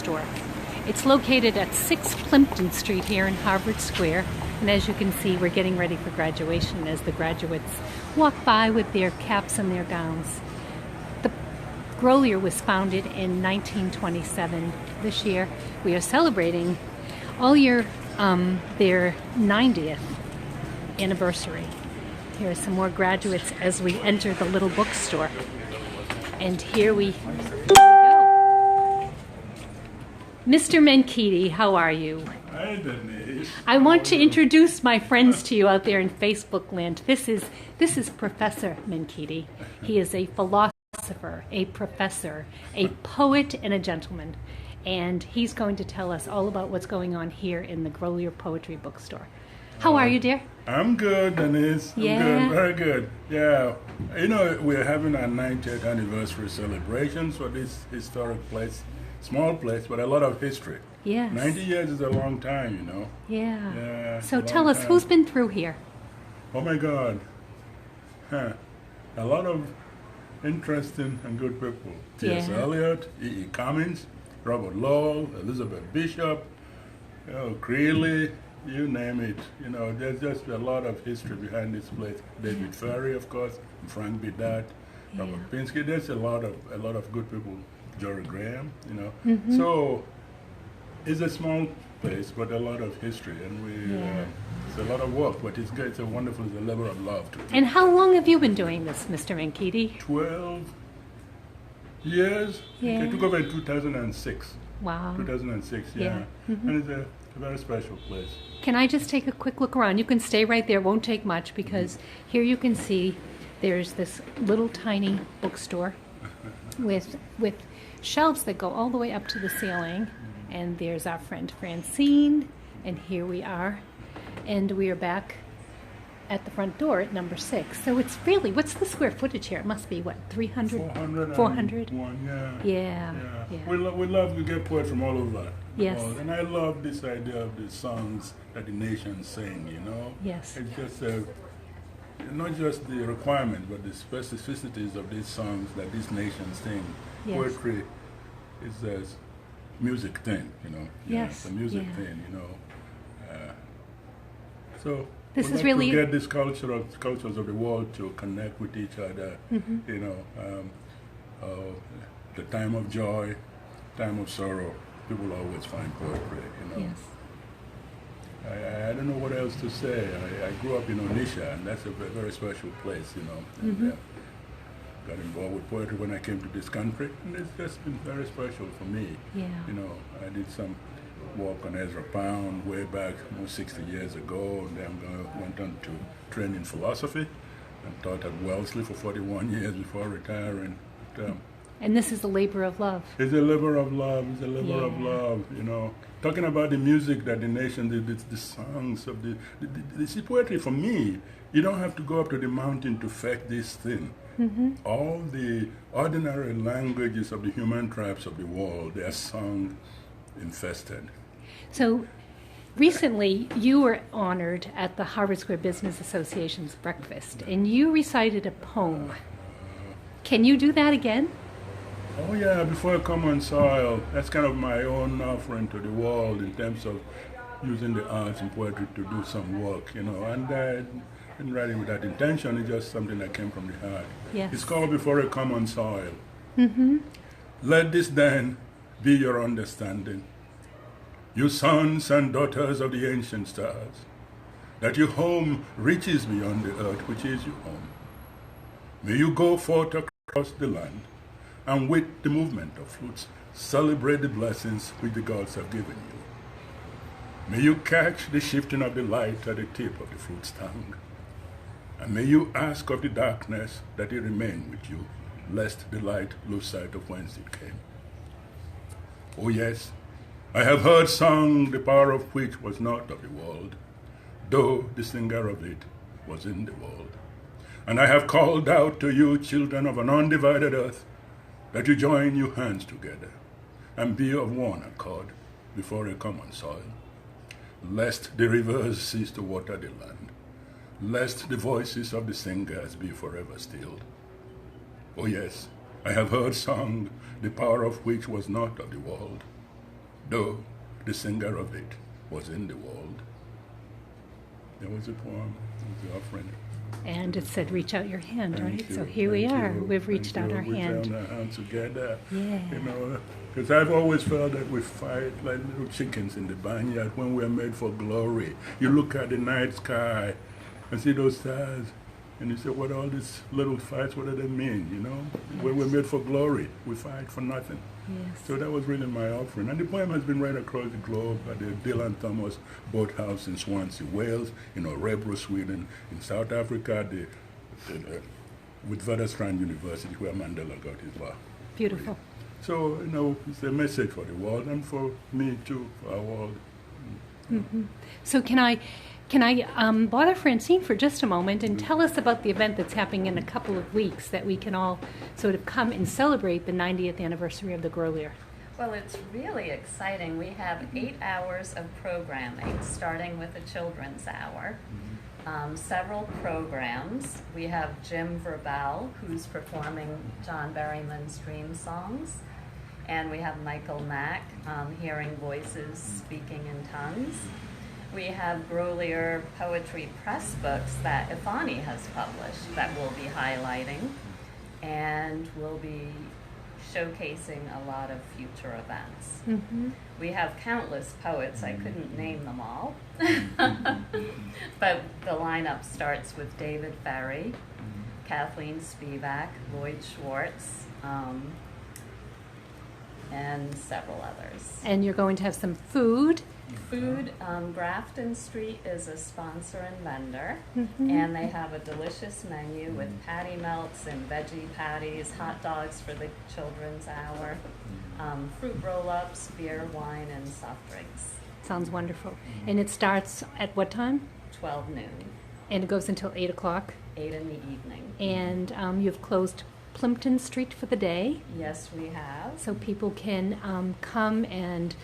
Bookstore. It's located at 6 Plimpton Street here in Harvard Square. And as you can see, we're getting ready for graduation as the graduates walk by with their caps and their gowns. The Grolier was founded in 1927. This year, we are celebrating all year their 90th anniversary. Here are some more graduates as we enter the little bookstore. And here we go. Mr. Menkiti, how are you? Hi, Denise. I want to introduce my friends to you out there in Facebook land. This is Professor Menkiti. He is a philosopher, a professor, a poet, and a gentleman. And he's going to tell us all about what's going on here in the Grolier Poetry Bookstore. How are you, dear? I'm good, Denise. I'm good, very good. Yeah. You know, we're having our 90th anniversary celebrations for this historic place. Small place, but a lot of history. Yes. 90 years is a long time, you know. Yeah. So tell us, who's been through here? Oh, my God. A lot of interesting and good people. T.S. Eliot, E.E. Cummings, Robert Lowell, Elizabeth Bishop, Greeley, you name it. You know, there's just a lot of history behind this place. David Ferry, of course, Frank Bidat, Robert Pinsky. There's a lot of good people. Jory Graham, you know. Mm-hmm. So it's a small place, but a lot of history, and it's a lot of work, but it's good. It's a wonderful, it's a labor of love to do. And how long have you been doing this, Mr. Menkiti? 12 years. Yeah. I took over in 2006. Wow. 2006, yeah. Mm-hmm. And it's a very special place. Can I just take a quick look around? You can stay right there. Won't take much because here you can see there's this little tiny bookstore with shelves that go all the way up to the ceiling. And there's our friend Francine, and here we are. And we are back at the front door at number 6. So it's really, what's the square footage here? It must be, what, 300? 400? Yeah. We love to get poets from all over. Yes. And I love this idea of the songs that the nations sing, you know? Yes. It's just not just the requirement, but the specificities of these songs that these nations sing. Yes. Poetry is a music thing, you know. Yes. It's a music thing, you know. So this we is really to get these cultures of the world to connect with each other. Mm-hmm. You know, the time of joy, time of sorrow. People always find poetry, you know. Yes. I don't know what else to say. I grew up in Onitsha, and that's a very special place, you know. And, got involved with poetry when I came to this country, and it's just been very special for me. Yeah. You know, I did some work on Ezra Pound way back, almost 60 years ago, and then went on to train in philosophy and taught at Wellesley for 41 years before retiring. And this is a labor of love. It's a labor of love. It's a labor of love, you know. Talking about the music that the nation did, the songs of the poetry, for me, you don't have to go up to the mountain to fetch this thing. Mm-hmm. All the ordinary languages of the human tribes of the world, they are song infested. So recently you were honored at the Harvard Square Business Association's breakfast, and you recited a poem. Can you do that again? Oh yeah, Before I Come on Soil. That's kind of my own offering to the world in terms of using the arts and poetry to do some work, you know. And in writing with that intention, it's just something that came from the heart. Yes. It's called Before I Come on Soil. Mm-hmm. Let this then be your understanding, you sons and daughters of the ancient stars, that your home reaches beyond the earth, which is your home. May you go forth across the land, and with the movement of flutes, celebrate the blessings which the gods have given you. May you catch the shifting of the light at the tip of the flute's tongue, and may you ask of the darkness that it remain with you, lest the light lose sight of whence it came. Oh yes, I have heard sung the power of which was not of the world, though the singer of it was in the world. And I have called out to you, children of an undivided earth, that you join your hands together and be of one accord before a common soil, lest the rivers cease to water the land, lest the voices of the singers be forever stilled. Oh yes, I have heard sung the power of which was not of the world, though the singer of it was in the world. There was a poem, it was the offering. And it said, reach out your hand, Thank right? you, So here we thank are. you, We've reached thank out you. our We hand. found our hand together. Yeah. You know, because I've always felt that we fight like little chickens in the barnyard when we're made for glory. You look at the night sky and see those stars, and you say, what all these little fights, what do they mean, you know? When we're made for glory, we fight for nothing. Yes. So that was really my offering. And the poem has been read across the globe at the Dylan Thomas Boathouse in Swansea, Wales, Rebro, Sweden, in South Africa, with Witwatersrand University, where Mandela got his law. Beautiful. So, it's a message for the world and for me too, for our world. Mm-hmm. So can I bother Francine for just a moment and tell us about the event that's happening in a couple of weeks that we can all sort of come and celebrate the 90th anniversary of the Grolier? Well, it's really exciting. We have 8 hours of programming, starting with a children's hour. Several programs. We have Jim Verbal, who's performing John Berryman's Dream Songs. And we have Michael Mack, Hearing Voices, Speaking in Tongues. We have Grolier poetry press books that Ifani has published that we'll be highlighting. And we'll be showcasing a lot of future events. Mm-hmm. We have countless poets. I couldn't name them all. But the lineup starts with David Ferry, Kathleen Spivak, Lloyd Schwartz, and several others. And you're going to have some food. Grafton Street is a sponsor and vendor, Mm-hmm. and they have a delicious menu with patty melts and veggie patties, hot dogs for the children's hour, fruit roll-ups, beer, wine, and soft drinks. Sounds wonderful. And it starts at what time? 12 noon, And it goes until 8 o'clock. 8 in the evening. And you've closed Plimpton Street for the day, Yes, we have. so people can come, and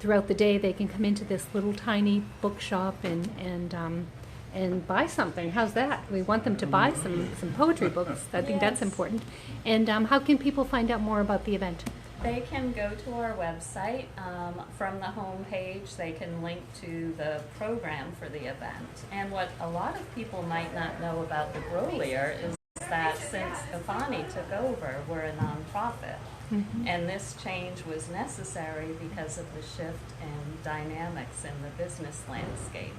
throughout the day they can come into this little tiny bookshop and buy something. How's that? We want them to buy some poetry books. I think that's Yes. important. And how can people find out more about the event? They can go to our website. From the home page, they can link to the program for the event. And what a lot of people might not know about the Grolier is that since Ifani took over, we're a nonprofit. Mm-hmm. And this change was necessary because of the shift in dynamics in the business landscape.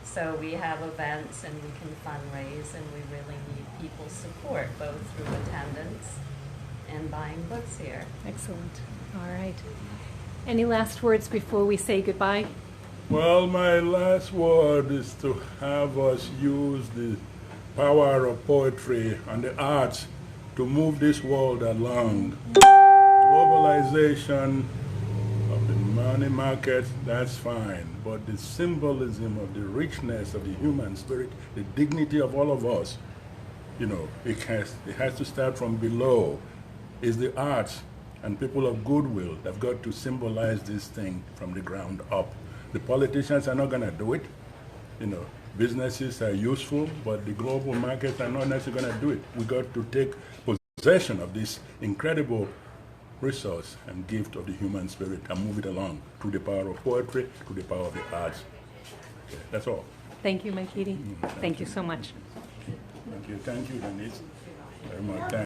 So we have events and we can fundraise, and we really need people's support, both through attendance and buying books here. Excellent. All right. Any last words before we say goodbye? Well, my last word is to have us use the power of poetry and the arts to move this world along. Globalization of the money market, that's fine, but the symbolism of the richness of the human spirit, the dignity of all of us, it has to start from below. It's the arts and people of goodwill that have got to symbolize this thing from the ground up. The politicians are not going to do it. Businesses are useful, but the global markets are not necessarily going to do it. We got to take possession of this incredible resource and gift of the human spirit and move it along through the power of poetry, through the power of the arts. Okay, that's all. Thank you, Makiti. Thank you so much. Thank you, Denise. Very much. Thank